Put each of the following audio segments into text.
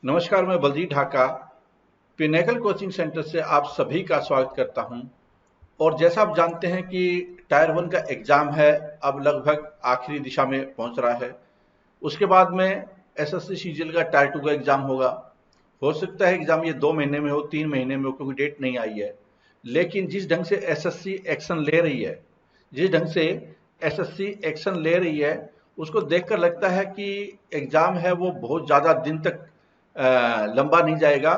नमस्कार, मैं Baljeet Dhaka Pinnacle coaching centre से आप सभी का स्वागत करता हूं। और जैसा आप जानते हैं कि टायर वन का एग्जाम है, अब लगभग आखिरी दिशा में पहुंच रहा है। उसके बाद में एसएससी सीजीएल का टायर टू का एग्जाम होगा। हो सकता है एग्जाम ये 2 महीने में हो, 3 महीने में हो, क्योंकि डेट नहीं आई है। लेकिन जिस ढंग से एसएससी एक्शन ले रही है, जिस ढंग से एसएससी एक्शन ले रही है, उसको देखकर लगता है कि एग्जाम है वो बहुत ज्यादा दिन तक लंबा नहीं जाएगा।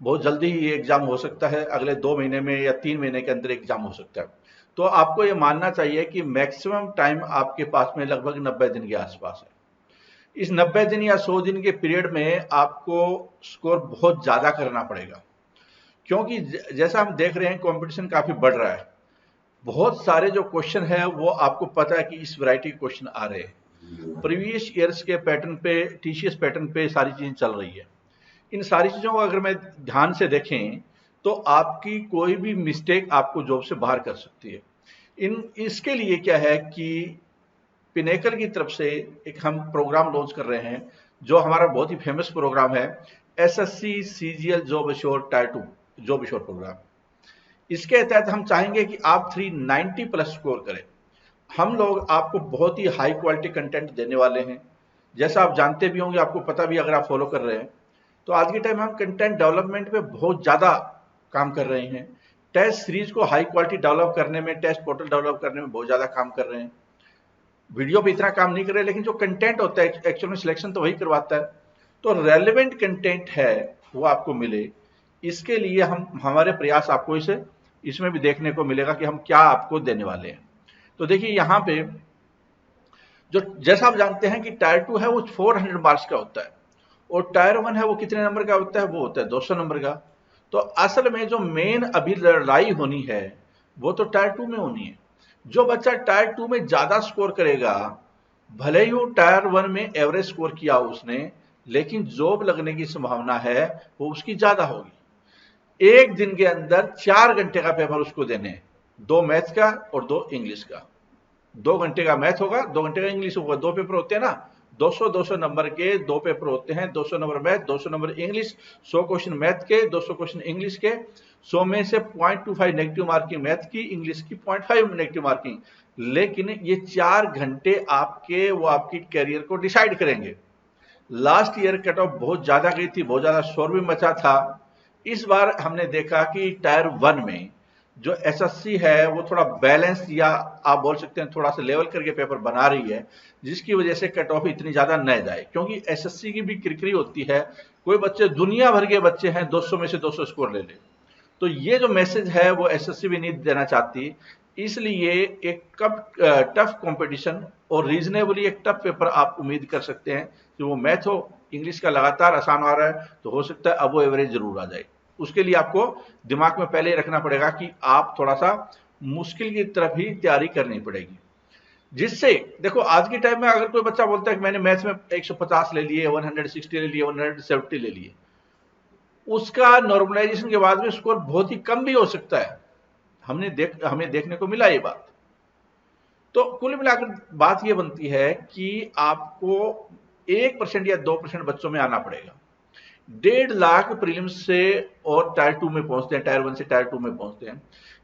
बहुत जल्दी ही ये एग्जाम हो सकता है, अगले 2 महीने में या 3 महीने के अंदर एग्जाम हो सकता है। तो आपको ये मानना चाहिए कि मैक्सिमम टाइम आपके पास में लगभग 90 दिन के आसपास है। इस 90 दिन या 100 दिन के पीरियड में आपको स्कोर बहुत ज्यादा करना पड़ेगा, क्योंकि जैसा हम देख रहे हैं कंपटीशन काफी बढ़ रहा है। बहुत सारे जो क्वेश्चन है वो आपको पता है कि इस वैरायटी के क्वेश्चन आ रहे हैं। प्रीवियस ईयर्स के पैटर्न पे, टीसीएस पैटर्न पे सारी चीजें चल रही है। इन सारी चीजों को अगर मैं ध्यान से देखें तो आपकी कोई भी मिस्टेक आपको जॉब से बाहर कर सकती है। इसके लिए क्या है कि पिनेकल की तरफ से एक हम प्रोग्राम लॉन्च कर रहे हैं, जो हमारा बहुत ही फेमस प्रोग्राम है, SSC CGL job assure tier 2 job assure programme. इसके तहत हम चाहेंगे कि आप 390 प्लस स्कोर करें। हम लोग आपको बहुत ही हाई क्वालिटी कंटेंट देने वाले हैं। जैसा आप जानते भी होंगे, आपको पता भी अगर आप फॉलो कर रहे हैं, तो आज के टाइम हम कंटेंट डेवलपमेंट पे बहुत ज़्यादा काम कर रहे हैं। टेस्ट सीरीज को हाई क्वालिटी डेवलप करने में, टेस्ट पोर्टल डेवलप करने में बहुत ज़्यादा काम कर रहे हैं। वीडियो पे इतना काम नहीं कर रहे, लेकिन जो कंटेंट होता है एक्चुअल में सिलेक्शन तो वही करवाता है। तो रेलेवेंट कंटेंट है वो आपको मिले, इसके लिए हम हमारे प्रयास आपको इसमें भी देखने को मिलेगा कि हम क्या आपको देने वाले हैं। तो देखिए यहाँ पे जो, जैसा आप जानते हैं कि टायर 2 है वो 400 मार्क्स का होता है, और टायर 1 है वो कितने नंबर का होता है, वो होता है 200 नंबर का। तो असल में जो मेन अभी लड़ाई होनी है वो तो टायर 2 में होनी है। जो बच्चा टायर 2 में ज्यादा स्कोर करेगा, भले ही वो टायर 1 में एवरेज स्कोर किया उसने, लेकिन जॉब लगने की संभावना है वो उसकी ज्यादा होगी। एक दिन के अंदर 4 घंटे का पेपर उसको देने हैं, 2 मैथ्स का और 2 इंग्लिश का। 2 घंटे का मैथ होगा, 2 घंटे का इंग्लिश होगा। 2 पेपर होते हैं ना, 200-200 नंबर के 2 पेपर होते हैं। 200 number math, 200 number English, 100 question math के, 200 क्वेश्चन इंग्लिश के। 100 में से 0.25 नेगेटिव मार्किंग मैथ की, इंग्लिश की 0.5 नेगेटिव मार्किंग। लेकिन ये 4 घंटे आपके वो आपकी कैरियर को डिसाइड करेंगे। लास्ट ईयर कट ऑफ बहुत ज्यादा गई थी, बहुत ज्यादा शोर भी मचा था। इस बार हमने देखा कि टायर 1 में जो एसएससी है वो थोड़ा बैलेंस, या आप बोल सकते हैं थोड़ा सा लेवल करके पेपर बना रही है, जिसकी वजह से कट ऑफ इतनी ज्यादा न जाए। क्योंकि एसएससी की भी किरकिरी होती है, कोई बच्चे, दुनिया भर के बच्चे हैं, 200 में से 200 स्कोर ले ले। तो ये जो मैसेज है वो एसएससी भी नहीं देना चाहती। इसलिए एक टफ कंपटीशन और रीजनेबली एक टफ पेपर आप उम्मीद कर सकते हैं कि वो मैथ हो, इंग्लिश का लगातार आसान आ रहा है, तो हो सकता है अब वो एवरेज जरूर आ जाए। उसके लिए आपको दिमाग में पहले ही रखना पड़ेगा कि आप थोड़ा सा मुश्किल की तरफ ही तैयारी करनी पड़ेगी। जिससे देखो, आज के टाइम में अगर कोई बच्चा बोलता है कि मैंने मैथ्स में 150 ले लिए, 160 ले लिए, 170 ले लिए, उसका नॉर्मलाइजेशन के बाद में स्कोर बहुत ही कम भी हो सकता है। हमें देखने को मिला ये बात। तो कुल मिलाकर बात ये बनती है कि आपको 1% या 2% बच्चों में आना पड़ेगा। 1.5 लाख प्रीलिम्स से और टायर 2 में पहुंचते हैं, टायर 1 से टायर 2 में पहुंचते हैं।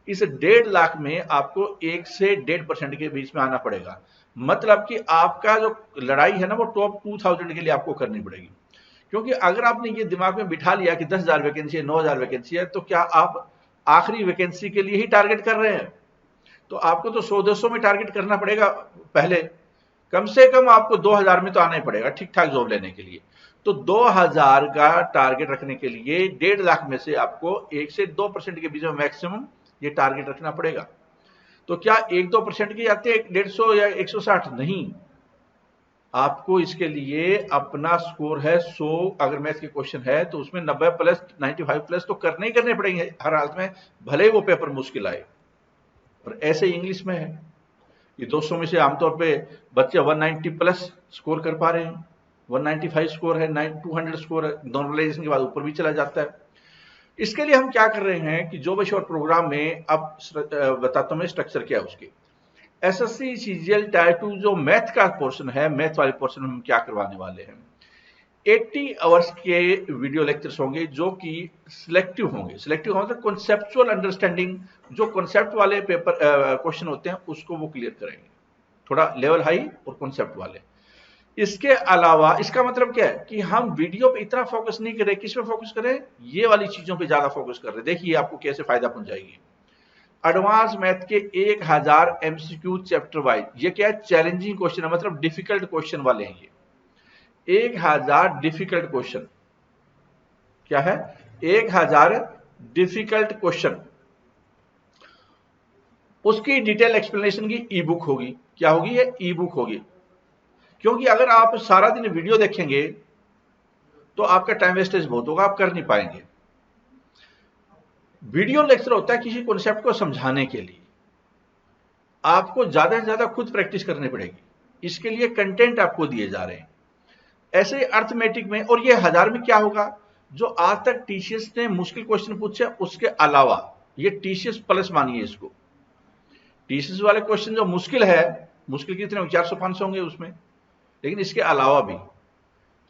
इस 1.5 लाख में आपको 1 से 1.5% के बीच में आना पड़ेगा। मतलब कि आपका जो लड़ाई है ना, वो टॉप 2000 के लिए आपको करनी पड़ेगी। क्योंकि अगर आपने ये दिमाग में बिठा लिया कि 10,000 वैकेंसी है, 9,000 वैकेंसी है, तो क्या आप आखिरी वैकेंसी के लिए ही टारगेट कर रहे हैं? तो आपको तो 100-200 में टारगेट करना पड़ेगा पहले। कम से कम आपको 2,000 में तो आना ही पड़ेगा ठीक ठाक जॉब लेने के लिए। तो 2,000 का टारगेट रखने के लिए 1.5 लाख में से आपको 1 से 2% के बीच में मैक्सिमम ये टारगेट रखना पड़ेगा। तो क्या 1-2% के आते 150 या 160? नहीं, आपको इसके लिए अपना स्कोर है 100, अगर मैथ के क्वेश्चन है तो उसमें 90 प्लस, 95 प्लस तो करने ही करने पड़ेंगे हर हालत में, भले ही वो पेपर मुश्किल आए। और ऐसे इंग्लिश में है, ये 200 में से आमतौर पे बच्चे 190 प्लस स्कोर कर पा रहे हैं। 195 स्कोर है, 200 स्कोर है, नॉर्मलाइजेशन के बाद ऊपर भी चला जाता है। इसके लिए हम क्या कर रहे हैं कि जो बच्चे और प्रोग्राम में अब बताता हूं मैं स्ट्रक्चर क्या है उसकी। एसएससी सीजीएल टायर 2 जो मैथ का पोर्शन है, मैथ वाले पोर्शन में हम क्या करवाने वाले हैं, 80 आवर्स के वीडियो लेक्चर्स होंगे जो कि सिलेक्टिव होंगे। सिलेक्टिव मतलब कॉन्सेप्चुअल अंडरस्टैंडिंग, जो कॉन्सेप्ट वाले पेपर क्वेश्चन होते हैं उसको वो क्लियर करेंगे, थोड़ा लेवल हाई और कॉन्सेप्ट वाले। इसके अलावा इसका मतलब क्या है कि हम वीडियो पे इतना फोकस नहीं करें, किस पे फोकस करें, ये वाली चीजों पे ज्यादा फोकस कर रहे हैं। देखिए आपको कैसे फायदा पहुंचाएगी। एडवांस मैथ के 1000 एमसीक्यू चैप्टर वाइज, ये क्या है, चैलेंजिंग क्वेश्चन है, मतलब डिफिकल्ट क्वेश्चन वाले हैं ये। 1000 डिफिकल्ट क्वेश्चन, क्या है, 1000 डिफिकल्ट क्वेश्चन, उसकी डिटेल एक्सप्लेनेशन की ई बुक होगी। क्या होगी, ये ई बुक होगी। क्योंकि अगर आप सारा दिन वीडियो देखेंगे तो आपका टाइम वेस्टेज बहुत होगा, आप कर नहीं पाएंगे। वीडियो लेक्चर होता है किसी कॉन्सेप्ट को समझाने के लिए, आपको ज्यादा से ज्यादा खुद प्रैक्टिस करनी पड़ेगी। इसके लिए कंटेंट आपको दिए जा रहे हैं। ऐसे अर्थमेटिक में, और ये 1000 में क्या होगा, जो आज तक टीसीएस ने मुश्किल क्वेश्चन पूछे उसके अलावा, ये टीसीएस प्लस मानिए इसको। टीसीएस वाले क्वेश्चन जो मुश्किल है, मुश्किल कितने 400-500 होंगे उसमें, लेकिन इसके अलावा भी,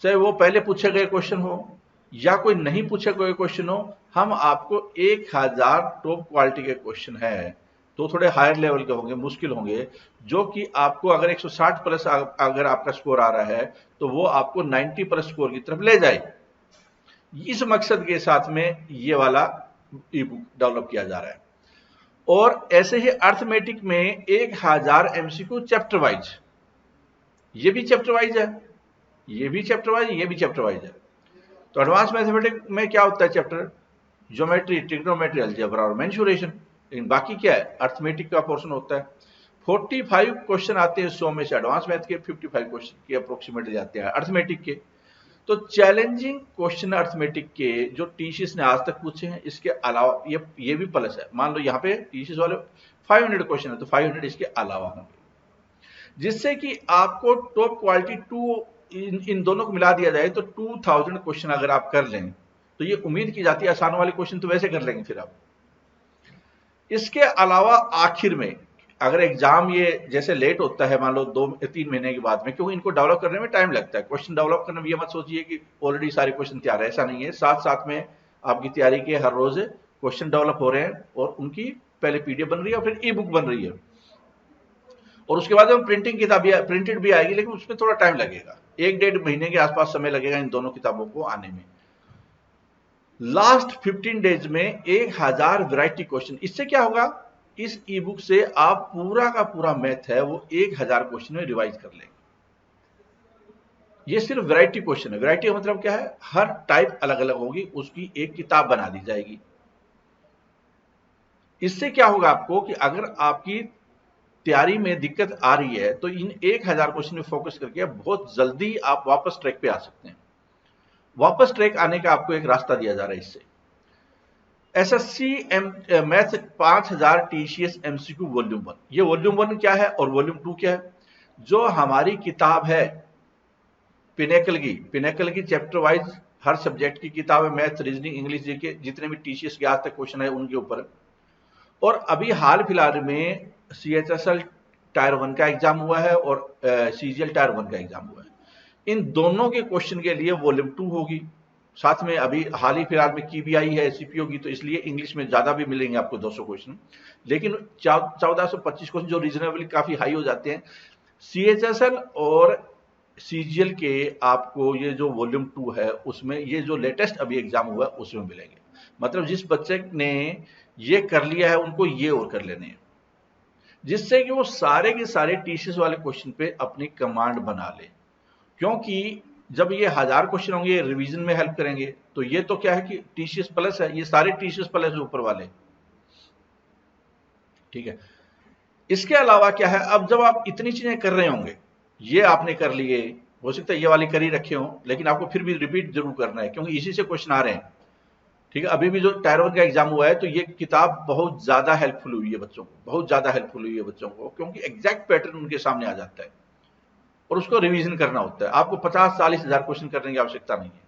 चाहे वो पहले पूछे गए क्वेश्चन हो या कोई नहीं पूछे गए क्वेश्चन हो, हम आपको 1000 टॉप क्वालिटी के क्वेश्चन है, तो थोड़े हायर लेवल के होंगे, मुश्किल होंगे, जो कि आपको अगर 160 प्लस अगर आपका स्कोर आ रहा है तो वो आपको 90 प्लस स्कोर की तरफ ले जाए। इस मकसद के साथ में ये वाला ई बुक डेवलप किया जा रहा है। और ऐसे ही अर्थमेटिक में 1000 एमसीक्यू चैप्टर वाइज, ये भी चैप्टर वाइज है, ये भी चैप्टर वाइज, ये भी चैप्टर वाइज है। तो एडवांस मैथमेटिक्स में क्या होता है चैप्टर, ज्योमेट्री, ट्रिग्नोमेट्री, अलजेब्रा और मेंसुरेशन। लेकिन बाकी क्या है, अर्थमेटिक का पोर्शन होता है। 45 क्वेश्चन आते हैं 100 में से एडवांस मैथ के, 55 क्वेश्चन के अप्रोक्सीमेटली आते हैं अर्थमेटिक के। तो चैलेंजिंग क्वेश्चन अर्थमेटिक के जो टीसीएस ने आज तक पूछे हैं, इसके अलावा ये भी प्लस है। मान लो यहाँ पे टीसीएस वाले 500 क्वेश्चन है, तो 500 इसके अलावा होंगे, जिससे कि आपको टॉप क्वालिटी टू, इन दोनों को मिला दिया जाए तो 2000 क्वेश्चन अगर आप कर लें तो ये उम्मीद की जाती है आसान वाले क्वेश्चन तो वैसे कर लेंगे फिर आप। इसके अलावा आखिर में अगर एग्जाम ये जैसे लेट होता है, मान लो 2-3 महीने के बाद में, क्योंकि इनको डेवलप करने में टाइम लगता है। क्वेश्चन डेवलप करने में ये मत सोचिए कि ऑलरेडी सारे क्वेश्चन तैयार है, ऐसा नहीं है। साथ साथ में आपकी तैयारी के हर रोज क्वेश्चन डेवलप हो रहे हैं और उनकी पहले पीडीएफ बन रही है और फिर ई बुक बन रही है, और उसके बाद में प्रिंटिंग किताब प्रिंटेड भी आएगी, लेकिन उसमें थोड़ा टाइम लगेगा, 1-1.5 महीने के आसपास समय लगेगा इन दोनों किताबों को आने में। लास्ट 15 डेज में 1000 वैरायटी क्वेश्चन। इससे क्या होगा, इस ई बुक से आप पूरा का पूरा मैथ है वो 1000 क्वेश्चन में रिवाइज कर लेंगे। ये सिर्फ वैरायटी क्वेश्चन है। वैरायटी का मतलब क्या है, हर टाइप अलग अलग होगी, उसकी एक किताब बना दी जाएगी। इससे क्या होगा आपको कि अगर आपकी तैयारी में दिक्कत आ रही है तो इन 1000 क्वेश्चन में फोकस करके बहुत जल्दी आप वापस ट्रैक पे आ सकते हैं। वापस ट्रैक आने का आपको एक रास्ता दिया जा रहा है इससे। SSC math 5000 TCS MCQ volume 1, ये वॉल्यूम 1 क्या है और वॉल्यूम 2 क्या है, जो हमारी किताब है पिनेकल की चैप्टर वाइज हर सब्जेक्ट की किताब है, मैथ, रीजनिंग, इंग्लिश, जीके, जितने भी टीसीएस के आज तक क्वेश्चन है उनके ऊपर। और अभी हाल फिलहाल में सीएचएसएल टायर 1 का एग्जाम हुआ है और सीजीएल टायर 1 का एग्जाम हुआ है। इन दोनों के क्वेश्चन के लिए वॉल्यूम 2 होगी। साथ में अभी हाल ही फिलहाल में की भी आई है सीपीओ की, तो इसलिए इंग्लिश में ज्यादा भी मिलेंगे आपको 200 क्वेश्चन, लेकिन 1425 क्वेश्चन जो रीजनेबली काफी हाई हो जाते हैं। सीएचएसएल और सीजीएल के आपको ये जो वॉल्यूम 2 है उसमें ये जो लेटेस्ट अभी एग्जाम हुआ है उसमें मिलेंगे। मतलब जिस बच्चे ने ये कर लिया है उनको ये और कर लेने हैं, जिससे कि वो सारे के सारे टीसीएस वाले क्वेश्चन पे अपनी कमांड बना ले। क्योंकि जब ये 1000 क्वेश्चन होंगे, ये रिवीजन में हेल्प करेंगे, तो ये तो क्या है कि टीसीएस प्लस है, ये सारे टीसीएस प्लस है ऊपर वाले, ठीक है। इसके अलावा क्या है, अब जब आप इतनी चीजें कर रहे होंगे, ये आपने कर लिए, हो सकता है ये वाली कर ही रखे हो, लेकिन आपको फिर भी रिपीट जरूर करना है क्योंकि इसी से क्वेश्चन आ रहे हैं, ठीक है। अभी भी जो टायर 1 का एग्जाम हुआ है तो ये किताब बहुत ज्यादा हेल्पफुल हुई है बच्चों को, बहुत ज्यादा हेल्पफुल हुई है बच्चों को, क्योंकि एग्जैक्ट पैटर्न उनके सामने आ जाता है और उसको रिवीजन करना होता है। आपको 50-40 हजार क्वेश्चन करने की आवश्यकता नहीं है,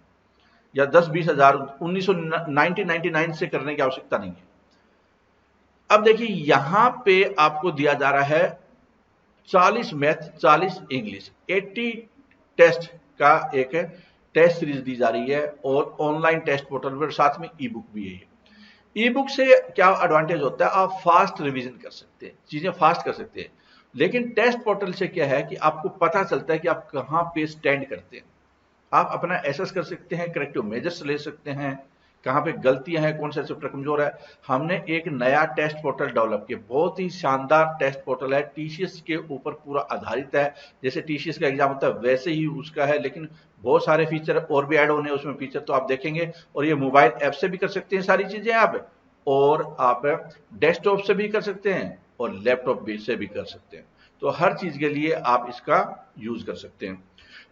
या 10-20 हजार 1999 से करने की आवश्यकता नहीं है। अब देखिए यहां पे आपको दिया जा रहा है 40 मैथ, 40 इंग्लिश, 80 टेस्ट का एक टेस्ट सीरीज दी जा रही है और ऑनलाइन टेस्ट पोर्टल पर साथ में ई बुक भी है। ई बुक से क्या एडवांटेज होता है, आप फास्ट रिवीजन कर सकते हैं, चीजें फास्ट कर सकते हैं। लेकिन टेस्ट पोर्टल से क्या है कि आपको पता चलता है कि आप कहां पे स्टैंड करते हैं, आप अपना एसेस कर सकते हैं, करेक्टिव मेजर्स ले सकते हैं, कहां पे गलतियां हैं, कौन सा चैप्टर कमजोर है। हमने एक नया टेस्ट पोर्टल डेवलप किया, बहुत ही शानदार टेस्ट पोर्टल है, टीसीएस के ऊपर पूरा आधारित है। जैसे टीसीएस का एग्जाम होता है वैसे ही उसका है, लेकिन बहुत सारे फीचर और भी ऐड होने हैं उसमें, फीचर तो आप देखेंगे। और ये मोबाइल ऐप से भी कर सकते हैं सारी चीजें आप, और आप डेस्कटॉप से भी कर सकते हैं और लैपटॉप भी से भी कर सकते हैं। तो हर चीज के लिए आप इसका यूज कर सकते हैं।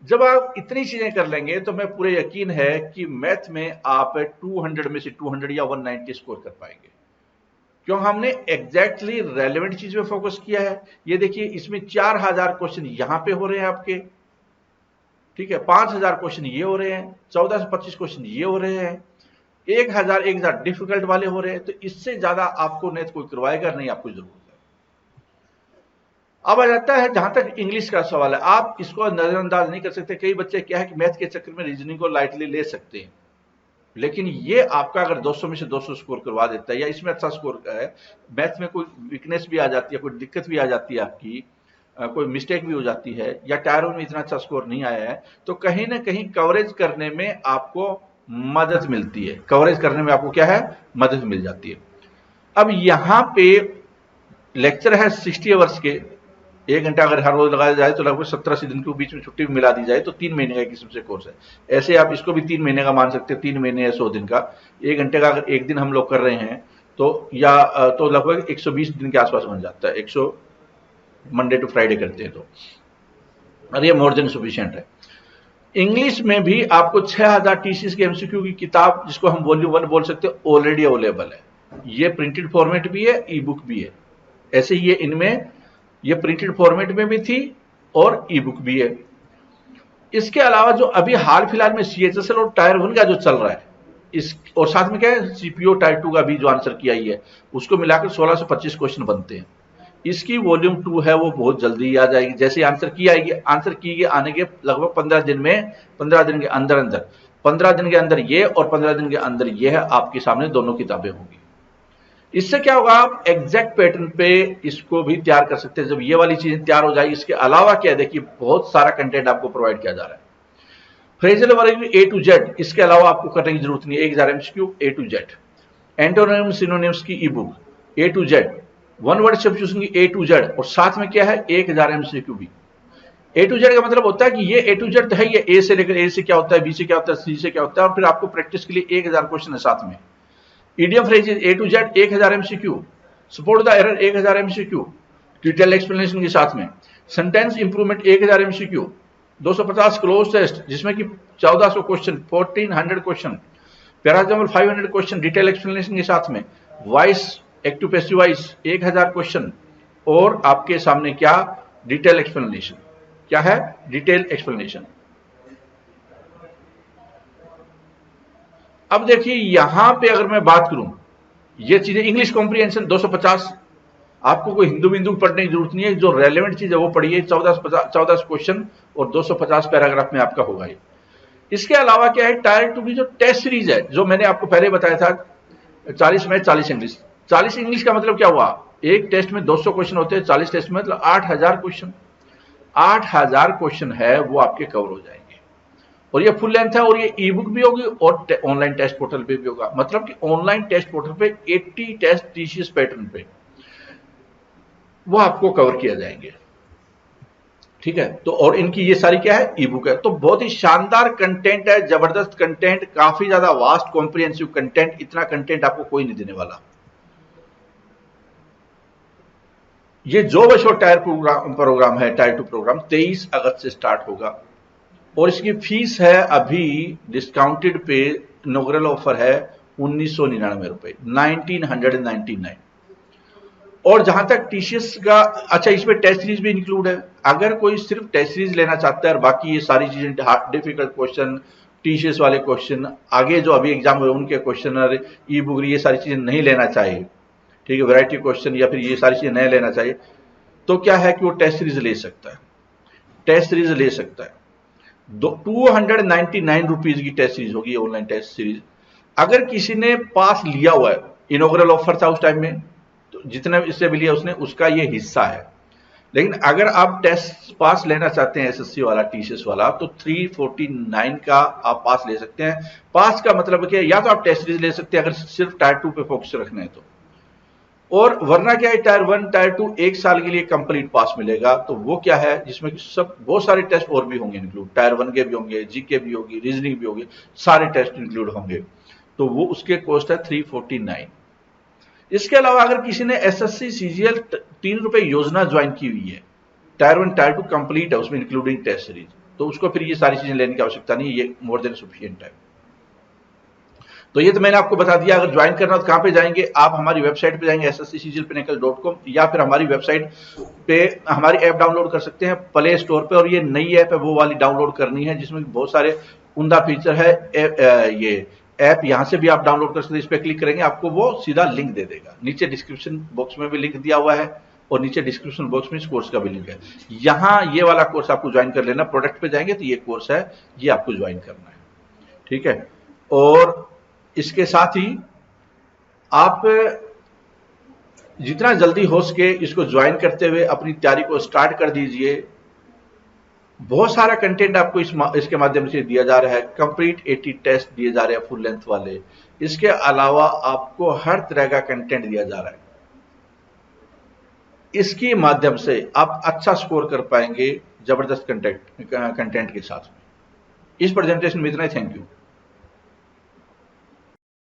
जब आप इतनी चीजें कर लेंगे तो मैं पूरे यकीन है कि मैथ में आप 200 में से 200 या 190 स्कोर कर पाएंगे, क्यों हमने एग्जैक्टली रेलेवेंट चीज पे फोकस किया है। ये देखिए, इसमें 4000 क्वेश्चन यहां पे हो रहे हैं आपके, ठीक है, 5000 क्वेश्चन ये हो रहे हैं, 14 से 25 क्वेश्चन ये हो रहे हैं, 1000 डिफिकल्ट वाले हो रहे हैं। तो इससे ज्यादा आपको नहीं कोई करवाएगा, नहीं आपको जरूरत है। अब आ जाता है जहां तक इंग्लिश का सवाल है, आप इसको नजरअंदाज नहीं कर सकते। कई बच्चे क्या है कि मैथ के चक्कर में रीजनिंग को लाइटली ले सकते हैं, लेकिन ये आपका अगर 200 में से 200 स्कोर करवा देता है, या इसमें अच्छा स्कोर है, मैथ में कोई वीकनेस भी आ जाती है, कोई दिक्कत भी आ जाती है आपकी, कोई मिस्टेक भी हो जाती है, या टायर वन में इतना अच्छा स्कोर नहीं आया है, तो कहीं ना कहीं कवरेज करने में आपको मदद मिलती है, कवरेज करने में आपको क्या है, मदद मिल जाती है। अब यहां पे लेक्चर है 60 आवर्स के, 1 घंटा अगर हर रोज लगाया जाए तो लगभग 17 दिन के बीच में छुट्टी भी मिला दी जाए तो 3 महीने का किस्म से कोर्स है। ऐसे आप इसको भी 3 महीने का मान सकते हैं, 3 महीने या 100 दिन का। 1 घंटे का अगर एक दिन हम लोग कर रहे हैं तो या तो लगभग 120 दिन के आसपास बन जाता है, 100 मंडे टू फ्राइडे करते हैं तो, और ये मोर देन सफिशिएंट है। इंग्लिश में भी आपको 6000 टीसीएस के एमसीक्यू की किताब, जिसको हम वॉल्यूम 1 बोल सकते हैं, ऑलरेडी अवेलेबल है। ये प्रिंटेड फॉर्मेट भी है, ई बुक भी है। ऐसे ही ये इनमें ये प्रिंटेड फॉर्मेट में भी थी और ई बुक भी है। इसके अलावा जो अभी हाल फिलहाल में सीएचएसएल और टायर 1 का जो चल रहा है, इस और साथ में क्या है, सीपीओ टायर 2 का भी जो आंसर किया ही है, उसको मिलाकर 16 से 25 क्वेश्चन बनते हैं। इसकी वॉल्यूम 2 है, वो बहुत जल्दी आ जाएगी। जैसे आंसर की आएगी, आंसर की गई आने के लगभग 15 दिन में, 15 दिन के अंदर अंदर, 15 दिन के अंदर ये और 15 दिन के अंदर ये है, आपके सामने दोनों किताबें होंगी। इससे क्या होगा, आप एग्जैक्ट पैटर्न पे इसको भी तैयार कर सकते हैं। जब ये वाली चीजें तैयार हो जाएगी, इसके अलावा क्या देखिए, बहुत सारा कंटेंट आपको प्रोवाइड किया जा रहा है। फ्रेजल वर्ग ए टू जेड, इसके अलावा आपको करने की जरूरत नहीं है, 1000 MCQ A to Z. Antonyms synonyms की e book A to Z, one word substitution की ए टू जेड, और साथ में क्या है, 1000 एमसीक्यू भी। ए टू जेड का मतलब होता है कि ये ए टू जेड तो है, ये ए से लेकर ए से क्या होता है, बी से क्या होता है, सी से क्या होता है, और फिर आपको प्रैक्टिस के लिए 1000 क्वेश्चन है साथ में। Idiom phrases A to Z 1000 MCQ, spot the error 1000 MCQ, detail explanation के साथ में। Sentence improvement 1000 MCQ, 250 cloze test जिसमें कि 1400 क्वेश्चन, 1400 क्वेश्चन, पैराग्रामर 500 क्वेश्चन डिटेल एक्सप्लेनेशन के साथ में। Voice active passive voice 1000 question, और आपके सामने क्या, डिटेल एक्सप्लेनेशन, क्या है, डिटेल एक्सप्लेनेशन। अब देखिए यहां पे अगर मैं बात करूं, ये चीजें इंग्लिश कॉम्प्रिहेंशन 250, आपको कोई हिंदू बिंदु पढ़ने की जरूरत नहीं है, जो रेलेवेंट चीज है वो पढ़िए, 14 क्वेश्चन और 250 पैराग्राफ में आपका होगा ये। इसके अलावा क्या है, टायर 2 की जो टेस्ट सीरीज है, जो मैंने आपको पहले बताया था, 40 मैथ 40 इंग्लिश। 40 इंग्लिश का मतलब क्या हुआ, एक टेस्ट में 200 क्वेश्चन होते हैं, 40 टेस्ट में मतलब 8000 क्वेश्चन, 8000 क्वेश्चन है वो आपके कवर हो जाएंगे। और ये फुल लेंथ है, और ये ई बुक भी होगी और ऑनलाइन टेस्ट पोर्टल पे भी होगा। मतलब कि ऑनलाइन टेस्ट पोर्टल पे 80 टेस्ट टीसीएस पैटर्न पे वो आपको कवर किया जाएंगे, ठीक है। तो और इनकी ये सारी क्या है, ई बुक है। तो बहुत ही शानदार कंटेंट है, जबरदस्त कंटेंट, काफी ज्यादा वास्ट कॉम्प्रिहेंसिव कंटेंट। इतना कंटेंट आपको कोई नहीं देने वाला। ये जो बशो टायर प्रोग्राम है, टायर 2 प्रोग्राम 23 अगस्त से स्टार्ट होगा, और इसकी फीस है अभी डिस्काउंटेड पे, इनॉग्रल ऑफर है 1999 रुपए, 1999। और जहां तक टीसीएस का, अच्छा इसमें टेस्ट सीरीज भी इंक्लूड है। अगर कोई सिर्फ टेस्ट सीरीज लेना चाहता है और बाकी ये सारी चीजें, डिफिकल्ट क्वेश्चन, टीसीएस वाले क्वेश्चन, आगे जो अभी एग्जाम हुए उनके क्वेश्चन और ई बुक, ये सारी चीजें नहीं लेना चाहिए, ठीक है, वैरायटी क्वेश्चन या फिर ये सारी चीजें नहीं लेना चाहिए, तो क्या है कि वो टेस्ट सीरीज ले सकता है, टेस्ट सीरीज ले सकता है। ₹299 की टेस्ट सीरीज होगी, ऑनलाइन टेस्ट सीरीज। अगर किसी ने पास लिया हुआ है, इनॉग्रल ऑफर था उस टाइम में, तो जितने इससे भी लिया उसने, उसका ये हिस्सा है। लेकिन अगर आप टेस्ट पास लेना चाहते हैं एसएससी वाला, टीसीएस वाला, तो 349 का आप पास ले सकते हैं। पास का मतलब कि या तो आप टेस्ट सीरीज ले सकते हैं अगर सिर्फ टायर 2 पे फोकस रखना है तो, और वरना क्या है, टायर 1 टायर 2 एक साल के लिए कंप्लीट पास मिलेगा। तो वो क्या है, जिसमें सब बहुत सारे टेस्ट और भी होंगे इंक्लूड, टायर 1 के भी होंगे, जीके भी होगी, रीजनिंग भी होगी, सारे टेस्ट इंक्लूड होंगे। तो वो उसके कॉस्ट है 349। इसके अलावा अगर किसी ने एसएससी सीजीएल ₹3 योजना ज्वाइन की हुई है, टायर 1 टायर 2 कंप्लीट है उसमें इंक्लूडिंग टेस्ट सीरीज, तो उसको फिर ये सारी चीजें लेने की आवश्यकता नहीं, ये मोर देन सफिशिएंट है। तो ये तो मैंने आपको बता दिया। अगर ज्वाइन करना हो तो कहां पे जाएंगे, आप हमारी वेबसाइट पे जाएंगे ssccgilpinnacle.com, या फिर हमारी वेबसाइट पे हमारी ऐप डाउनलोड कर सकते हैं प्ले स्टोर पे। और ये नई ऐप है, वो वाली डाउनलोड करनी है जिसमें बहुत सारे उमदा फीचर है। ये ऐप यहां से भी आप डाउनलोड कर सकते हैं। इस पर क्लिक करेंगे आपको वो सीधा लिंक दे देगा। नीचे डिस्क्रिप्शन बॉक्स में भी लिंक दिया हुआ है, और नीचे डिस्क्रिप्शन बॉक्स में इस कोर्स का भी लिंक है। यहाँ ये वाला कोर्स आपको ज्वाइन कर लेना। प्रोडक्ट पे जाएंगे तो ये कोर्स है, ये आपको ज्वाइन करना है, ठीक है। और इसके साथ ही आप जितना जल्दी हो सके इसको ज्वाइन करते हुए अपनी तैयारी को स्टार्ट कर दीजिए। बहुत सारा कंटेंट आपको इसके माध्यम से दिया जा रहा है। कंप्लीट 80 टेस्ट दिए जा रहे हैं फुल लेंथ वाले। इसके अलावा आपको हर तरह का कंटेंट दिया जा रहा है। इसके माध्यम से आप अच्छा स्कोर कर पाएंगे जबरदस्त कंटेंट के साथ। इस प्रेजेंटेशन में इतना ही। Thank you.